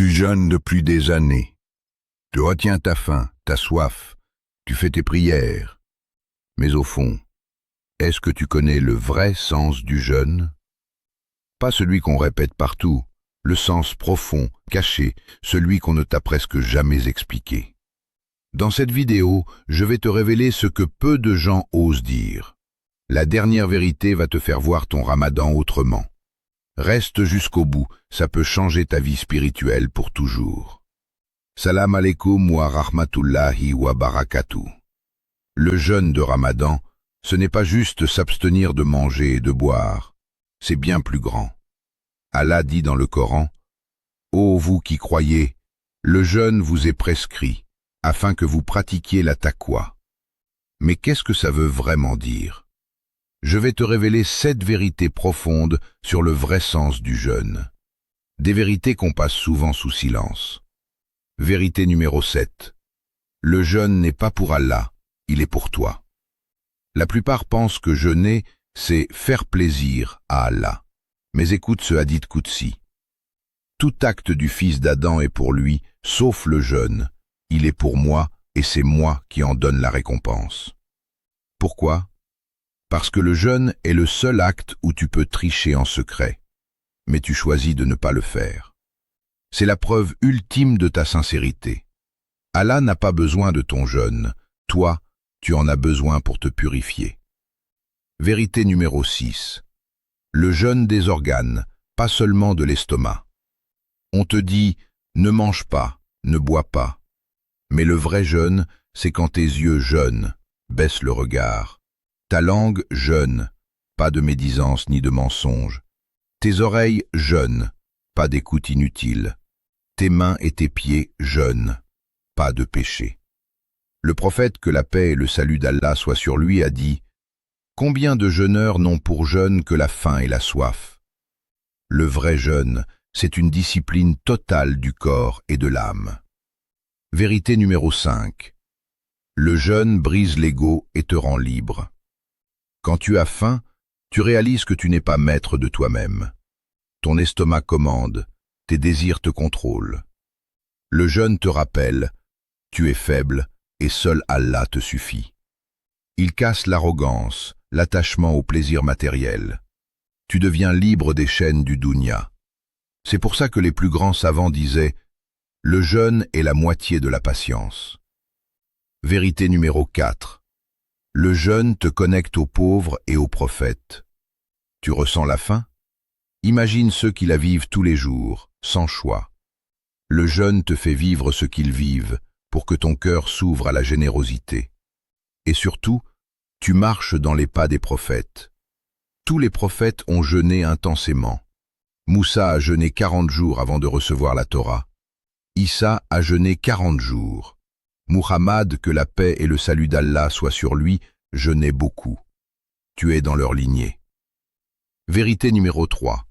Tu jeûnes depuis des années. Tu retiens ta faim, ta soif, tu fais tes prières. Mais au fond, est-ce que tu connais le vrai sens du jeûne? Pas celui qu'on répète partout, le sens profond, caché, celui qu'on ne t'a presque jamais expliqué. Dans cette vidéo, je vais te révéler ce que peu de gens osent dire. La dernière vérité va te faire voir ton ramadan autrement. Reste jusqu'au bout, ça peut changer ta vie spirituelle pour toujours. Salam alaikum wa rahmatullahi wa barakatuh. Le jeûne de Ramadan, ce n'est pas juste s'abstenir de manger et de boire, c'est bien plus grand. Allah dit dans le Coran, « Ô vous qui croyez, le jeûne vous est prescrit, afin que vous pratiquiez la taqwa. » Mais qu'est-ce que ça veut vraiment dire? Je vais te révéler 7 vérités profondes sur le vrai sens du jeûne. Des vérités qu'on passe souvent sous silence. Vérité numéro 7. Le jeûne n'est pas pour Allah, il est pour toi. La plupart pensent que jeûner, c'est faire plaisir à Allah. Mais écoute ce hadith Qudsi. Tout acte du fils d'Adam est pour lui, sauf le jeûne. Il est pour moi, et c'est moi qui en donne la récompense. Pourquoi? Parce que le jeûne est le seul acte où tu peux tricher en secret. Mais tu choisis de ne pas le faire. C'est la preuve ultime de ta sincérité. Allah n'a pas besoin de ton jeûne. Toi, tu en as besoin pour te purifier. Vérité numéro 6. Le jeûne des organes, pas seulement de l'estomac. On te dit, ne mange pas, ne bois pas. Mais le vrai jeûne, c'est quand tes yeux jeûnent, baisse le regard. Ta langue jeûne, pas de médisance ni de mensonge. Tes oreilles jeûnent, pas d'écoute inutile. Tes mains et tes pieds jeûnent, pas de péché. Le prophète, que la paix et le salut d'Allah soient sur lui, a dit « Combien de jeûneurs n'ont pour jeûne que la faim et la soif ?» Le vrai jeûne, c'est une discipline totale du corps et de l'âme. Vérité numéro 5. Le jeûne brise l'ego et te rend libre. Quand tu as faim, tu réalises que tu n'es pas maître de toi-même. Ton estomac commande, tes désirs te contrôlent. Le jeûne te rappelle, tu es faible et seul Allah te suffit. Il casse l'arrogance, l'attachement au plaisir matériel. Tu deviens libre des chaînes du dunya. C'est pour ça que les plus grands savants disaient « Le jeûne est la moitié de la patience ». Vérité numéro 4. Le jeûne te connecte aux pauvres et aux prophètes. Tu ressens la faim? Imagine ceux qui la vivent tous les jours, sans choix. Le jeûne te fait vivre ce qu'ils vivent, pour que ton cœur s'ouvre à la générosité. Et surtout, tu marches dans les pas des prophètes. Tous les prophètes ont jeûné intensément. Moussa a jeûné 40 jours avant de recevoir la Torah. Issa a jeûné 40 jours. Muhammad, que la paix et le salut d'Allah soient sur lui, jeûnait beaucoup. Tu es dans leur lignée. Vérité numéro 3.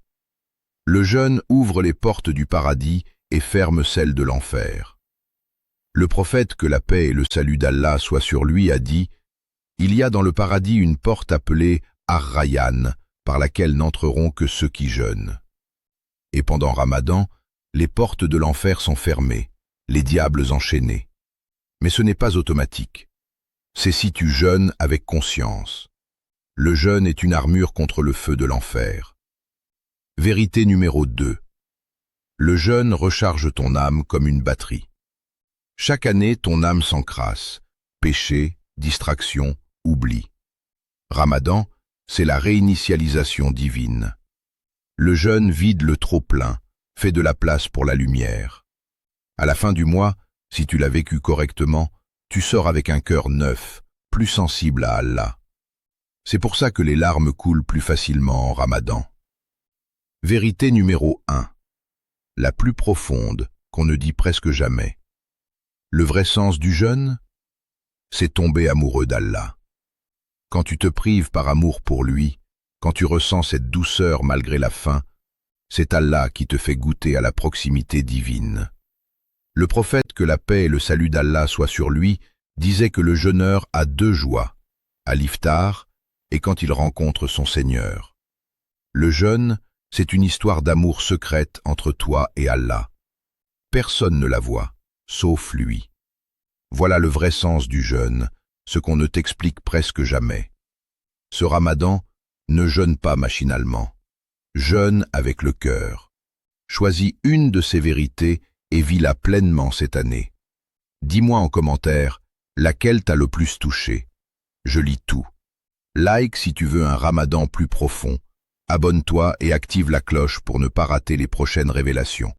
Le jeûne ouvre les portes du paradis et ferme celles de l'enfer. Le prophète, que la paix et le salut d'Allah soient sur lui, a dit « Il y a dans le paradis une porte appelée Ar-Rayyan, par laquelle n'entreront que ceux qui jeûnent. » Et pendant Ramadan, les portes de l'enfer sont fermées, les diables enchaînés. Mais ce n'est pas automatique. C'est si tu jeûnes avec conscience. Le jeûne est une armure contre le feu de l'enfer. Vérité numéro 2. Le jeûne recharge ton âme comme une batterie. Chaque année, ton âme s'encrasse. Péché, distraction, oubli. Ramadan, c'est la réinitialisation divine. Le jeûne vide le trop-plein, fait de la place pour la lumière. À la fin du mois, si tu l'as vécu correctement, tu sors avec un cœur neuf, plus sensible à Allah. C'est pour ça que les larmes coulent plus facilement en Ramadan. Vérité numéro 1. La plus profonde, qu'on ne dit presque jamais. Le vrai sens du jeûne? C'est tomber amoureux d'Allah. Quand tu te prives par amour pour lui, quand tu ressens cette douceur malgré la faim, c'est Allah qui te fait goûter à la proximité divine. Le prophète, que la paix et le salut d'Allah soient sur lui, disait que le jeûneur a 2 joies, à l'iftar et quand il rencontre son Seigneur. Le jeûne, c'est une histoire d'amour secrète entre toi et Allah. Personne ne la voit, sauf lui. Voilà le vrai sens du jeûne, ce qu'on ne t'explique presque jamais. Ce Ramadan, ne jeûne pas machinalement. Jeûne avec le cœur. Choisis une de ces vérités et vis-la pleinement cette année. Dis-moi en commentaire, laquelle t'a le plus touché. Je lis tout. Like si tu veux un Ramadan plus profond. Abonne-toi et active la cloche pour ne pas rater les prochaines révélations.